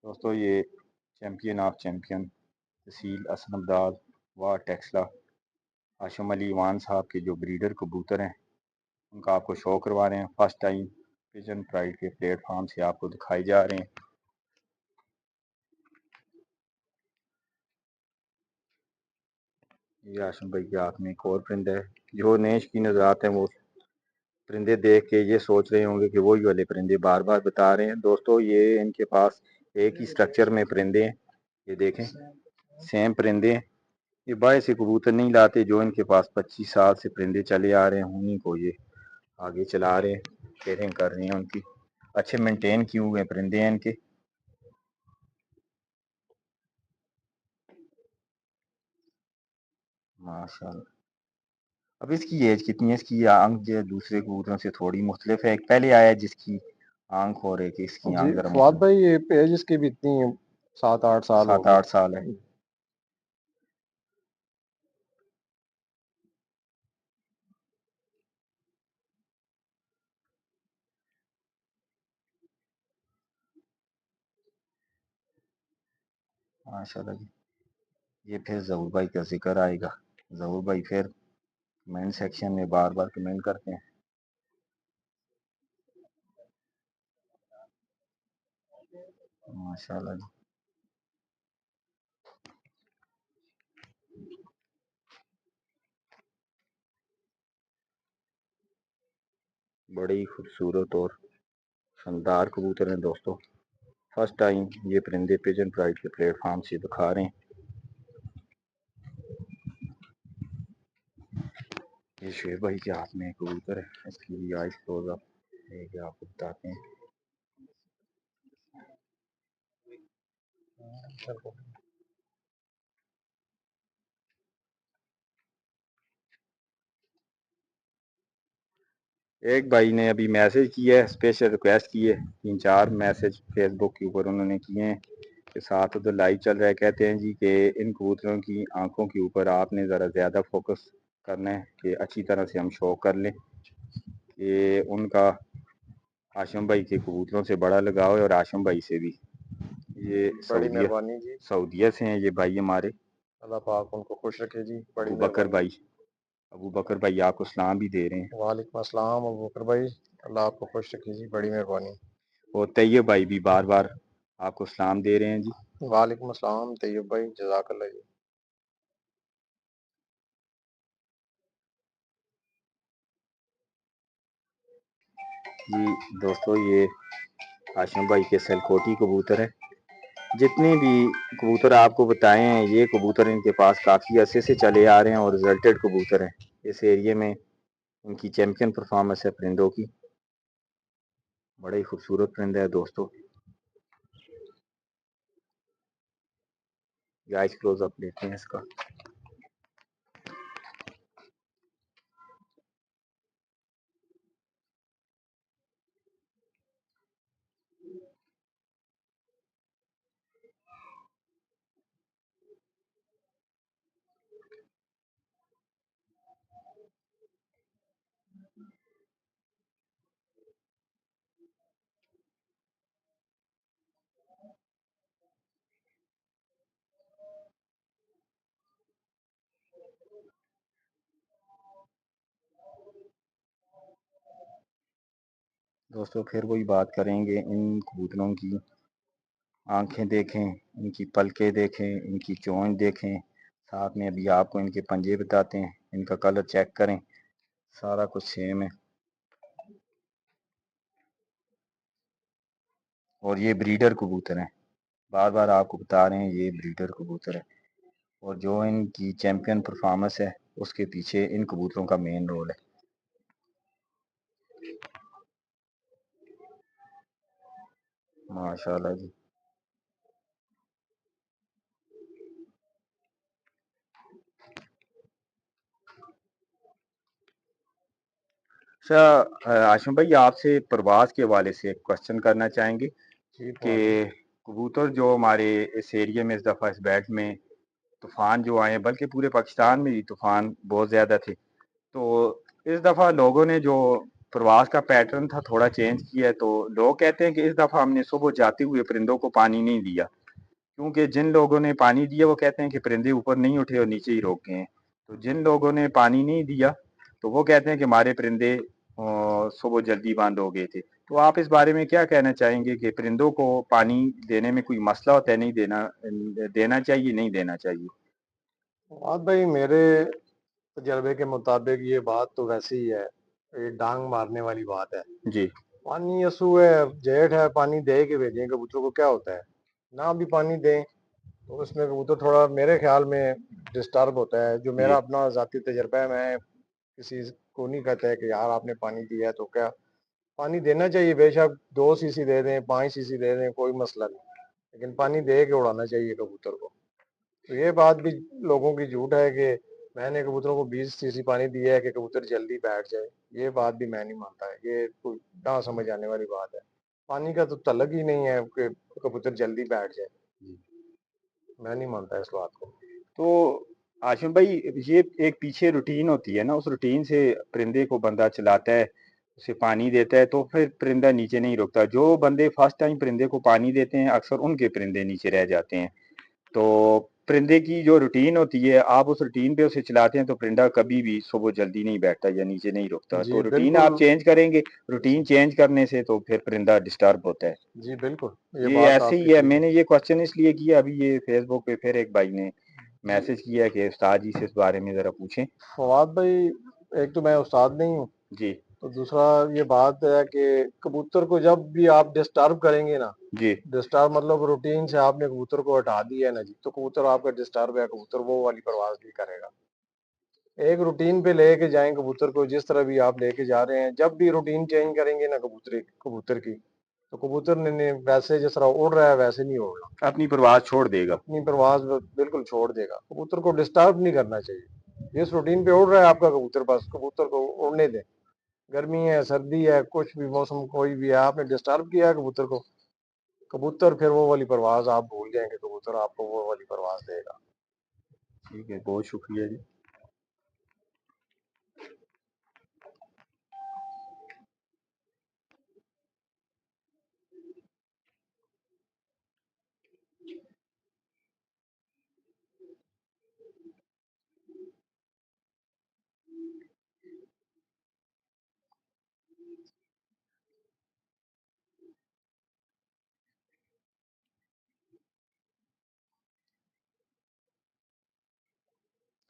دوستو یہ چیمپئن آف چیمپئن تحصیل حسن ابدال وا ٹیکسلا ہاشم علی وان صاحب کے جو بریڈر کبوتر ہیں ان کا آپ کو شو کروا رہے ہیں. فرسٹ ٹائم پیجن پرائڈ کے پلیٹ فارم سے آپ کو دکھائی جا رہے ہیں. یہ ہاشم بھائی کے ہاتھ میں ایک اور پرندہ ہے. جو نیش کی نظرات ہیں وہ پرندے دیکھ کے یہ سوچ رہے ہوں گے کہ وہی والے پرندے بار بار بتا رہے ہیں. دوستو یہ ان کے پاس ایک ہی سٹرکچر میں پرندے ہیں. یہ دیکھیں سیم پرندے ہیں. یہ باہر سے کبوتر نہیں لاتے. جو ان کے پاس 25 سال سے پرندے چلے آ رہے ہیں انہیں کو یہ آگے چلا رہے ہیں، کیئرنگ کر رہے ہیں. ان کی اچھے مینٹین کیے ہوئے پرندے ہیں ان کے. ماشاء اللہ. اب اس کی ایج کتنی ہے؟ اس کی آنکھ جو ہے دوسرے کبوتروں سے تھوڑی مختلف ہے. ایک پہلے آیا جس کی آنکھ ہو رہی کہ اس کی جی آنکھ ذرا فواد مختلف. بھائی یہ پیج اس کی بھی اتنی 7-8 سال ہو 7-8 سال ہے. گئے. ماشاء اللہ جی. یہ پھر ظہور بھائی کا ذکر آئے گا. ظہور بھائی پھر کمنٹ سیکشن میں بار بار کمنٹ کرتے ہیں. ماشاء اللہ جی. بڑے ہی خوبصورت اور شاندار کبوتر ہیں دوستو. فرسٹ ٹائم یہ پرندے پیجن پرائڈ کے پلیٹ فارم سے دکھا رہے ہیں. یہ شعیب بھائی کے ہاتھ میں کبوتر ہے. اس کی بھی آئز کلوز اپ ہے کہ آپ کو بتاتے ہیں. ایک بھائی نے ابھی میسج کیا ہے، اسپیشل ریکویسٹ کی ہے. 3-4 میسج فیس بک کے اوپر انہوں نے کیے ہیں کہ ساتھ ادھر لائیو چل رہا ہے. کہتے ہیں جی کہ ان کبوتروں کی آنکھوں کے اوپر آپ نے ذرا زیادہ فوکس کرنا ہے کہ اچھی طرح سے ہم شو کر لیں کہ ان کا ہاشم بھائی کے کبوتروں سے بڑا لگاؤ ہے اور ہاشم بھائی سے بھی. یہ بڑی مہربانی جی. سعودیہ سے ہیں یہ بھائی ہمارے. اللہ پاک ان کو خوش رکھے جی. بڑی ابو بکر مہربانی. بھائی، ابو بکر بھائی آپ کو سلام بھی دے رہے ہیں. وعلیکم السلام ابو بکر بھائی. اللہ آپ کو خوش رکھے جی. بڑی مہربانی. اور طیب بھائی بھی بار بار آپ کو سلام دے رہے ہیں جی. وعلیکم السلام طیب بھائی. جزاک اللہ جی. جی دوستو یہ ہاشم بھائی کے سلکوٹی کبوتر ہے. جتنے بھی کبوتر آپ کو بتائے ہیں یہ کبوتر ان کے پاس کافی عرصے سے چلے آ رہے ہیں اور ریزلٹڈ کبوتر ہیں. اس ایریے میں ان کی چیمپئن پرفارمنس ہے پرندوں کی. بڑے ہی خوبصورت پرندہ ہے دوستو. آئز کلوز اپ لیتے ہیں اس کا. دوستو پھر وہی بات کریں گے. ان کبوتروں کی آنکھیں دیکھیں، ان کی پلکیں دیکھیں، ان کی چونچ دیکھیں. ساتھ میں ابھی آپ کو ان کے پنجے بتاتے ہیں. ان کا کلر چیک کریں، سارا کچھ سیم ہے. اور یہ بریڈر کبوتر ہیں. بار بار آپ کو بتا رہے ہیں یہ بریڈر کبوتر ہے. اور جو ان کی چیمپئن پرفارمنس ہے اس کے پیچھے ان کبوتروں کا مین رول ہے. ماشاء اللہ جی. اچھا آشم بھائی آپ سے پرواز کے حوالے سے ایک کوشچن کرنا چاہیں گے جی کہ کبوتر جو ہمارے اس ایریے میں اس دفعہ اس بیلٹ میں طوفان جو آئے بلکہ پورے پاکستان میں بھی طوفان بہت زیادہ تھے، تو اس دفعہ لوگوں نے جو پرواز کا پیٹرن تھا تھوڑا چینج کیا ہے، تو لوگ کہتے ہیں کہ اس دفعہ ہم نے صبح جاتے ہوئے پرندوں کو پانی نہیں دیا، کیونکہ جن لوگوں نے پانی دیا وہ کہتے ہیں کہ پرندے اوپر نہیں اٹھے اور نیچے ہی روک گئے ہیں، تو جن لوگوں نے پانی نہیں دیا تو وہ کہتے ہیں کہ ہمارے پرندے صبح جلدی بند ہو گئے تھے۔ تو آپ اس بارے میں کیا کہنا چاہیں گے کہ پرندوں کو پانی دینے میں کوئی مسئلہ ہوتا ہے، نہیں دینا چاہیے نہیں دینا چاہیے؟ فواد بھائی میرے تجربے کے مطابق یہ بات تو ویسی ہی ہے، یہ ڈانگ مارنے والی بات ہے۔ جی پانی یسو ہے، جیٹ ہے، پانی دے کے بھیجیں کبوتروں کو، کیا ہوتا ہے؟ نہ بھی پانی دیں تو اس میں کبوتر تھوڑا میرے خیال میں ڈسٹرب ہوتا ہے۔ جو میرا جی اپنا ذاتی تجربہ ہے، میں کسی کو نہیں کہتا ہے کہ یار آپ نے پانی دیا ہے تو کیا، پانی دینا چاہیے، بے شک 2 cc دے دیں، 5 cc دے دیں، کوئی مسئلہ نہیں، لیکن پانی دے کے اڑانا چاہیے کبوتر کو۔ تو یہ بات بھی لوگوں کی جھوٹ ہے کہ میں نے کبوتروں کو 20 cc پانی دیا ہے کہ کبوتر جلدی بیٹھ جائے، یہ بات بھی میں نہیں مانتا ہے، یہ کوئی نہ سمجھ آنے والی بات ہے۔ پانی کا تو تعلق ہی نہیں ہے کہ کبوتر جلدی بیٹھ جائے، میں نہیں مانتا اس بات کو۔ تو آشم بھائی یہ ایک پیچھے روٹین ہوتی ہے نا، اس روٹین سے پرندے کو بندہ چلاتا ہے، اسے پانی دیتا ہے تو پھر پرندہ نیچے نہیں رکتا۔ جو بندے فرسٹ ٹائم پرندے کو پانی دیتے ہیں اکثر ان کے پرندے نیچے رہ جاتے ہیں۔ تو پرندے کی جو روٹین ہوتی ہے آپ اس روٹین پہ اسے چلاتے ہیں تو پرندہ کبھی بھی صبح جلدی نہیں بیٹھتا یا نیچے نہیں رکتا، جی تو روٹین بالکل، آپ چینج کریں گے، روٹین چینج کرنے سے تو پھر پرندہ ڈسٹرب ہوتا ہے۔ جی بالکل، یہ یہ بات ایسے آپ کی ہی ہے، ٹھیک میں ہے۔ نے یہ کوشچن اس لیے کیا، ابھی یہ فیس بک پہ پھر ایک بھائی نے میسج کیا کہ استاد جی سے اس بارے میں ذرا پوچھیں۔ فواد بھائی ایک تو میں استاد نہیں ہوں، جی تو دوسرا یہ بات ہے کہ کبوتر کو جب بھی آپ ڈسٹرب کریں گے نا، جی ڈسٹرب مطلب روٹین سے آپ نے کبوتر کو ہٹا دیا ہے نا جی، تو کبوتر آپ کا ڈسٹرب ہے، کبوتر وہ والی پرواز نہیں کرے گا۔ ایک روٹین پہ لے کے جائیں کبوتر کو، جس طرح بھی آپ لے کے جا رہے ہیں، جب بھی روٹین چینج کریں گے نا کبوتر کی، تو کبوتر نے ویسے جس طرح اڑ رہا ہے ویسے نہیں اڑنا، اپنی پرواز چھوڑ دے گا۔ اپنی پرواز بالکل چھوڑ دے گا۔ کبوتر کو ڈسٹرب نہیں کرنا چاہیے، جس روٹین پہ اڑ رہا ہے آپ کا کبوتر، بس کبوتر کو اڑنے دیں، گرمی ہے، سردی ہے، کچھ بھی موسم کوئی بھی ہے، آپ نے ڈسٹرب کیا ہے کبوتر کو، کبوتر پھر وہ والی پرواز آپ بھول جائیں گے، کبوتر آپ کو وہ والی پرواز دے گا۔ ٹھیک ہے، بہت شکریہ جی۔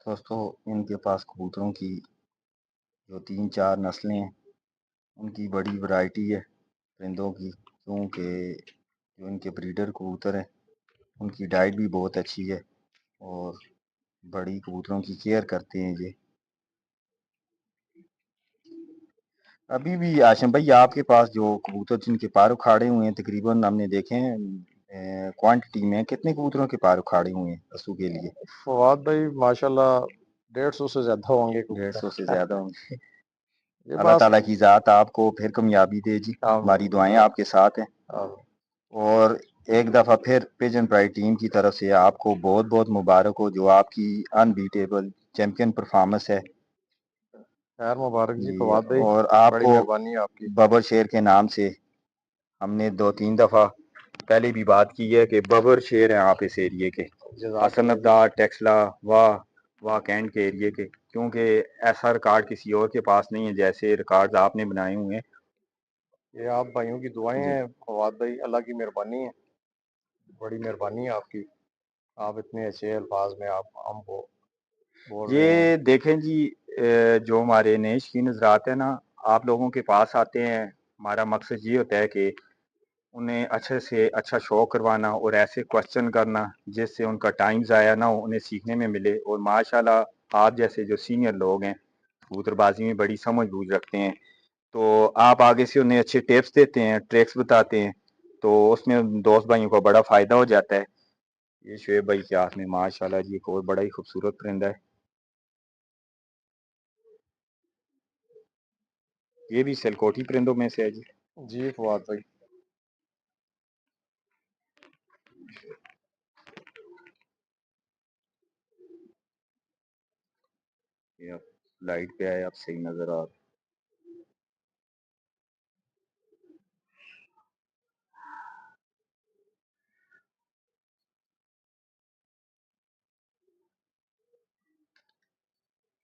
دوستوں ان کے پاس کبوتروں کی جو 3-4 نسلیں ہیں ان کی بڑی ورائٹی ہے پرندوں کی، کیونکہ جو ان کے بریڈر کبوتر ہیں ان کی ڈائٹ بھی بہت اچھی ہے اور بڑی کبوتروں کی کیئر کرتے ہیں یہ۔ ابھی بھی آشم بھائی آپ کے پاس جو کبوتر جن کے پر اکھاڑے ہوئے ہیں تقریباً ہم نے دیکھے ہیں کوانٹٹی میں کتنے کبوتروں کے پر اکھاڑے ہوئے ہیں اسو کے لیے؟ فواد بھائی ماشاءاللہ 150 سے زیادہ ہوں گے 150 سے کبوتر۔ زیادہ ہوں گے۔ یہ اللہ بات تعالیٰ کی ذات آپ کو پھر کامیابی دے جی، ہماری دعائیں آپ کے ساتھ ہیں، اور ایک دفعہ پھر پیجن پرائڈ ٹیم کی طرف سے آپ کو بہت بہت مبارک ہو جو آپ کی انبیٹیبل چیمپئن پرفارمنس ہے خیر مبارک جی جی۔ فواد بھائی، اور آپ بڑی کو مہربانی ہے آپ کی۔ ببر شیر کے نام سے ہم نے 2-3 دفعہ پہلے بھی بات کی ہے کہ ببر شیر ہیں آپ اس ایریے کے، جزاک حسن اللہ جی۔ ابدار، ٹیکسلا، واہ کینٹ کے ایریے کے، کیونکہ ایسا ریکارڈ کسی اور کے پاس نہیں ہے جیسے ریکارڈز آپ نے بنائے ہوئے ہیں یہ آپ بھائیوں کی دعائیں جی۔ ہیں فواد بھائی، اللہ کی مہربانی ہے، بڑی مہربانی ہے آپ کی، آپ اتنے اچھے الفاظ میں آپ ہم کو بول رہے ہیں۔ یہ دیکھیں جی جو ہمارے نئے شائقین حضرات ہیں نا، آپ لوگوں کے پاس آتے ہیں، ہمارا مقصد یہ ہوتا ہے کہ انہیں اچھے سے اچھا شو کروانا اور ایسے کوشچن کرنا جس سے ان کا ٹائم ضائع نہ ہو، انہیں سیکھنے میں ملے، اور ماشاءاللہ آپ جیسے جو سینئر لوگ ہیں کبوتر بازی میں بڑی سمجھ بوجھ رکھتے ہیں، تو آپ آگے سے انہیں اچھے ٹیپس دیتے ہیں، ٹریکس بتاتے ہیں، تو اس میں دوست بھائیوں کو بڑا فائدہ ہو جاتا ہے۔ یہ شعیب بھائی کے ہاتھ میں ماشاءاللہ جی ایک اور بڑا ہی خوبصورت پرندہ ہے۔ یہ بھی سلکوٹی پرندوں میں سے ہے جی؟ جی فواد بھائی، یہ اب لائٹ پہ آئے اب صحیح نظر آ رہا۔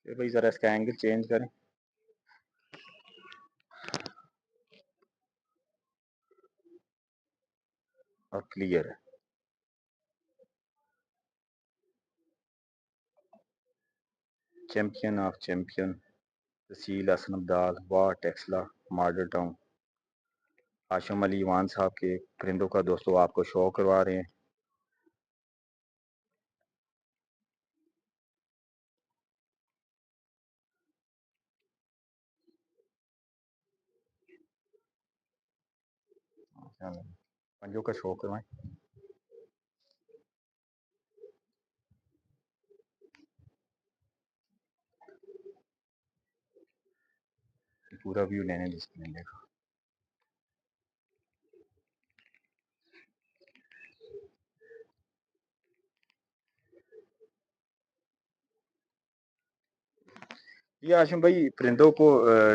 بھائی ذرا اس کا اینگل چینج کریں اور کلیئر ہے۔ چیمپئن آف چیمپئن، تحصیل حسن ابدال، واہ ٹیکسلا، ماڈل ٹاؤن، ہاشم علی وان صاحب کے پرندوں کا دوستوں آپ کو شو کروا رہے ہیں۔ پنجوں کا شو کروائیں۔ پورا ویو لینے جس پرندے کا۔ یہ ہاشم بھائی پرندوں کو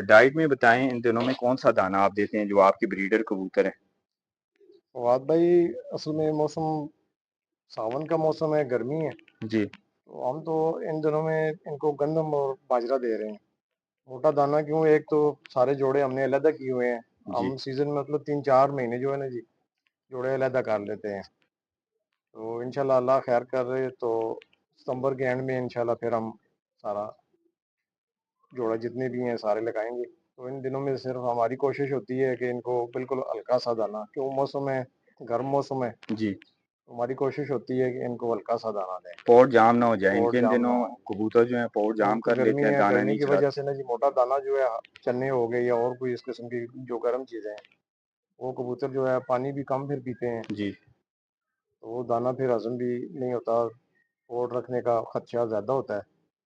ڈائٹ میں بتائیں، ان دنوں میں کون سا دانہ آپ دیتے ہیں جو آپ کے بریڈر کبوتر ہیں؟ فواد بھائی اصل میں موسم ساون کا موسم ہے، گرمی ہے، جی تو ہم تو ان دنوں میں ان کو گندم اور باجرہ دے رہے ہیں۔ موٹا دانہ کیوں، ایک تو سارے جوڑے ہم نے علیحدہ کیے ہوئے ہیں، جی ہم سیزن میں مطلب 3-4 مہینے جو ہے نا جی جوڑے علیحدہ کر لیتے ہیں، تو انشاءاللہ اللہ خیر کر رہے تو ستمبر کے اینڈ میں انشاءاللہ پھر ہم سارا جوڑا جتنے بھی ہیں سارے لگائیں گے۔ تو ان دنوں میں صرف ہماری کوشش ہوتی ہے کہ ان کو بالکل ہلکا سا دانہ، کیوں موسم ہے گرم موسم ہے، جی، ہماری کوشش ہوتی ہے کہ ان کو ہلکا سا دانہ دیں، پوٹ جام نہ ہو جائے ان پوڑ کے، ان جام نہ دنوں ہو۔ کبوتر جو ہیں پوٹ جام کیونکہ کر لیتے گرمی ہیں، ہے، دانہ گرمی نہیں کی وجہ چلاتے۔ سے نا جی موٹا دانہ جو ہے چنے ہو گئے یا اور کوئی اس قسم کی جو گرم چیزیں ہیں، وہ کبوتر جو ہے پانی بھی کم پھر پیتے ہیں، جی تو وہ دانہ پھر ہضم بھی نہیں ہوتا، پوٹ رکھنے کا خدشہ زیادہ ہوتا ہے،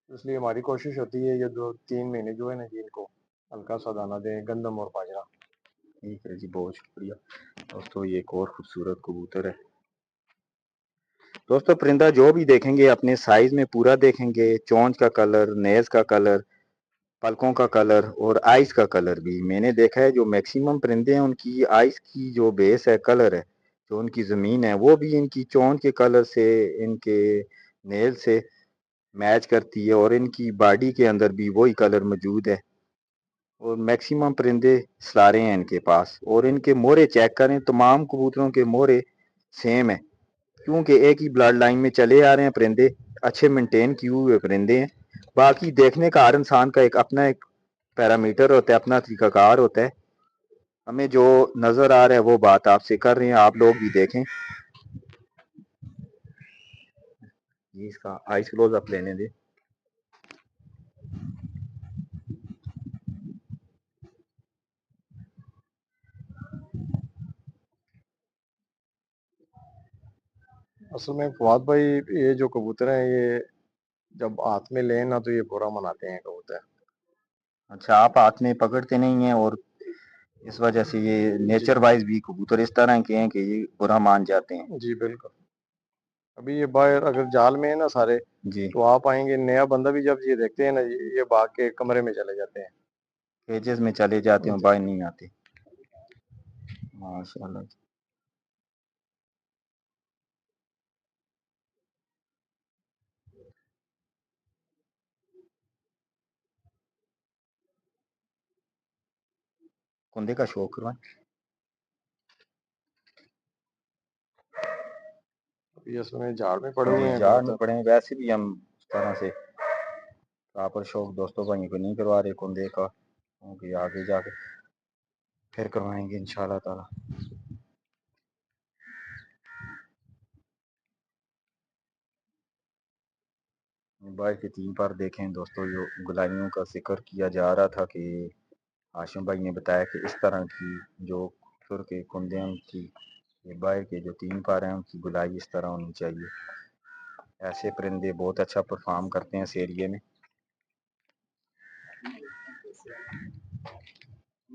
اس لیے ہماری کوشش ہوتی ہے یہ 2-3 مہینے جو ہے نا جی ان کو ہلکا سا دانہ دیں، گندم اور باجرہ۔ ٹھیک ہے جی، بہت شکریہ دوستوں۔ یہ ایک اور خوبصورت کبوتر ہے دوستوں۔ پرندہ جو بھی دیکھیں گے اپنے سائز میں پورا دیکھیں گے، چونچ کا کلر، نیز کا کلر، پلکوں کا کلر اور آئس کا کلر بھی میں نے دیکھا ہے۔ جو میکسیمم پرندے ہیں ان کی آئس کی جو بیس ہے، کلر ہے، جو ان کی زمین ہے، وہ بھی ان کی چونچ کے کلر سے، ان کے نیل سے میچ کرتی ہے، اور ان کی باڈی کے اندر بھی وہی کلر موجود ہے، اور میکسیمم پرندے سلارے ہیں ان کے پاس۔ اور ان کے مورے چیک کریں، تمام کبوتروں کے مورے سیم ہے، کیونکہ ایک ہی بلڈ لائن میں چلے آ رہے ہیں پرندے، اچھے مینٹین کیے ہوئے پرندے ہیں۔ باقی دیکھنے کا ہر انسان کا ایک اپنا ایک پیرامیٹر ہوتا ہے، اپنا طریقہ کار ہوتا ہے۔ ہمیں جو نظر آ رہا ہے وہ بات آپ سے کر رہے ہیں، آپ لوگ بھی دیکھیں۔ یہ اس کا آئس کلوز اپ لینے دے۔ اصل میں فواد بھائی یہ جو کبوتر ہیں یہ جب ہاتھ میں لیں نا تو یہ برا مناتے ہیں کبوتر۔ اچھا، آپ ہاتھ میں پکڑتے نہیں ہیں، اور اس وجہ سے یہ جی نیچر وائز بھی کبوتر اس طرح کے ہیں کہ یہ برا مان جاتے ہیں۔ جی بالکل، ابھی یہ باہر اگر جال میں ہے نا سارے، جی، تو آپ آئیں گے، نیا بندہ بھی جب یہ دیکھتے ہیں نا یہ بھاگ کے کمرے میں چلے جاتے ہیں۔ کیجز میں چلے جاتے ہیں، باہر نہیں آتے۔ ماشاء اللہ۔ کندے کا شوق کروائیں۔ ابھی اصل میں جھاڑ میں پڑے ہوئے جی، ہیں جار میں کبوتر۔ پڑے ہیں، ویسے بھی ہم اس طرح سے پراپر شوق دوستوں بھائیوں کو نہیں کروا رہے کندے کا، کیونکہ آگے جا کے پھر کروائیں گے انشاءاللہ تعالی۔ موبائل کے 3 پر دیکھیں دوستوں، جو گلائیوں کا ذکر کیا جا رہا تھا کہ ہاشم بھائی نے بتایا کہ اس طرح کی جو کبوتر کے کندے ہیں ان کی، یہ باہر کے جو 3 پر ہیں ان کی گلائی اس طرح ہونی چاہیے۔ ایسے پرندے بہت اچھا پرفارم کرتے ہیں اس ایریے میں۔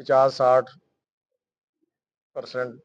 50-60%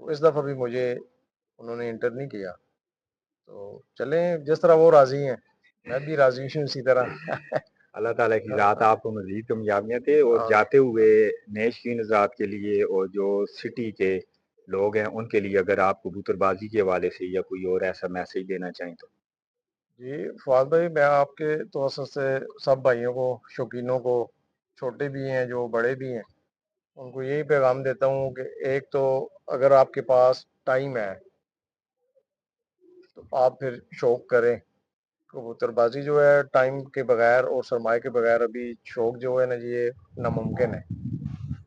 تو اس دفعہ بھی مجھے انہوں نے انٹر نہیں کیا. تو چلیں جس طرح وہ راضی ہیں میں بھی راضی ہوں اسی طرح. اللہ تعالیٰ کی ذات آپ کو مزید کامیابیاں دے. اور آمین. جاتے ہوئے نئے شین حضرات کے لیے اور جو سٹی کے لوگ ہیں ان کے لیے اگر آپ کبوتر بازی کے حوالے سے یا کوئی اور ایسا میسج دینا چاہیں تو. جی فواد بھائی میں آپ کے توسط سے سب بھائیوں کو شوقینوں کو چھوٹے بھی ہیں جو بڑے بھی ہیں ان کو یہی پیغام دیتا ہوں کہ ایک تو اگر آپ کے پاس ٹائم ہے تو آپ پھر شوق کریں. کبوتر بازی جو ہے ٹائم کے بغیر اور سرمایہ کے بغیر ابھی شوق جو ہے نا جی یہ ناممکن ہے.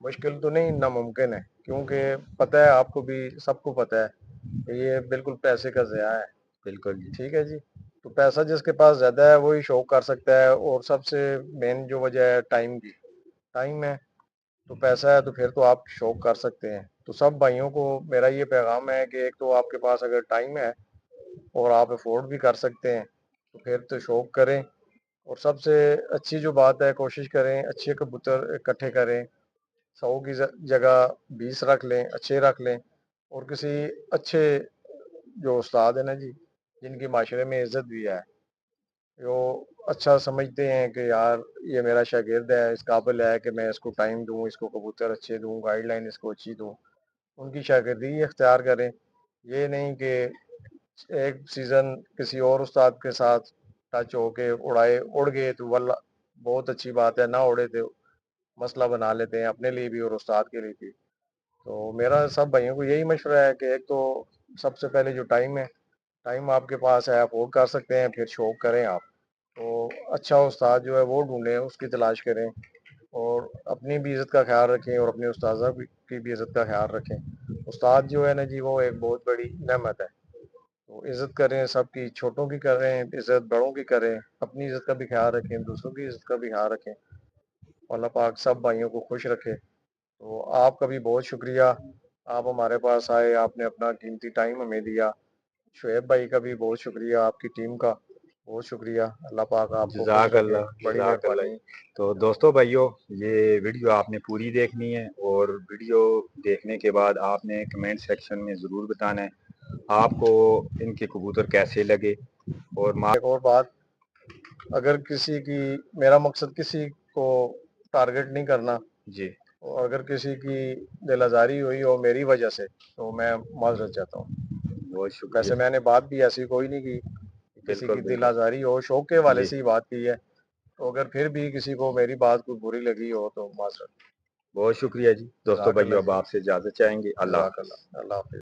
مشکل تو نہیں ناممکن ہے کیونکہ پتہ ہے آپ کو بھی سب کو پتہ ہے کہ یہ بالکل پیسے کا ضیاع ہے. بالکل جی. ٹھیک ہے جی. تو پیسہ جس کے پاس زیادہ ہے وہی شوق کر سکتا ہے اور سب سے مین جو وجہ ہے ٹائم کی. ٹائم ہے تو پیسہ ہے تو پھر تو آپ شوق کر سکتے ہیں. تو سب بھائیوں کو میرا یہ پیغام ہے کہ ایک تو آپ کے پاس اگر ٹائم ہے اور آپ افورڈ بھی کر سکتے ہیں تو پھر تو شوق کریں. اور سب سے اچھی جو بات ہے کوشش کریں اچھے کبوتر اکٹھے کریں. 100 کی جگہ 20 رکھ لیں اچھے رکھ لیں اور کسی اچھے جو استاد ہیں نا جی جن کی معاشرے میں عزت بھی ہے جو اچھا سمجھتے ہیں کہ یار یہ میرا شاگرد ہے اس قابل ہے کہ میں اس کو ٹائم دوں اس کو کبوتر اچھے دوں گائیڈ لائن اس کو اچھی دوں ان کی شاگردی اختیار کریں. یہ نہیں کہ ایک سیزن کسی اور استاد کے ساتھ ٹچ ہو کے اڑ گئے تو واللہ بہت اچھی بات ہے. نہ اڑے تو مسئلہ بنا لیتے ہیں اپنے لیے بھی اور استاد کے لیے بھی. تو میرا سب بھائیوں کو یہی مشورہ ہے کہ ایک تو سب سے پہلے جو ٹائم ہے ٹائم آپ کے پاس ہے افورڈ کر سکتے ہیں پھر شوق کریں آپ. تو اچھا استاد جو ہے وہ ڈھونڈیں اس کی تلاش کریں اور اپنی بھی عزت کا خیال رکھیں اور اپنے استاذہ کی بھی عزت کا خیال رکھیں. استاد جو ہے نا جی وہ ایک بہت بڑی نعمت ہے. تو عزت کریں سب کی چھوٹوں کی کریں عزت بڑوں کی کریں اپنی عزت کا بھی خیال رکھیں دوسروں کی عزت کا بھی خیال رکھیں. اللہ پاک سب بھائیوں کو خوش رکھے. تو آپ کا بھی بہت شکریہ آپ ہمارے پاس آئے آپ نے اپنا قیمتی ٹائم ہمیں دیا. شعیب بھائی کا بھی بہت شکریہ آپ کی ٹیم کا بہت شکریہ. اللہ پاک آپ کو خوش جزاک رکھے. اللہ بڑی جزاک اللہ. مہربانی. تو دوستو بھائیو یہ ویڈیو آپ نے پوری دیکھنی ہے اور ویڈیو دیکھنے کے بعد آپ نے کمنٹ سیکشن میں ضرور بتانا ہے آپ کو ان کے کبوتر کیسے لگے. اور ایک اور بات اگر کسی کی میرا مقصد کسی کو ٹارگٹ نہیں کرنا جی اور اگر کسی کی دل آزاری ہوئی ہو میری وجہ سے تو میں معذرت چاہتا ہوں. بہت شکریہ. ویسے میں نے بات بھی ایسی کوئی نہیں کی کسی بالکل کی دل بالکل آزاری ہو شوق کے حوالے جی سے ہی بات کی ہے. تو اگر پھر بھی کسی کو میری بات کوئی بری لگی ہو تو معذرت. بہت شکریہ جی. دوستو جزاک بھائیو اللہ اب جی. آپ سے اجازت چاہیں گے. اللہ جزاک حافظ. اللہ. اللہ حافظ.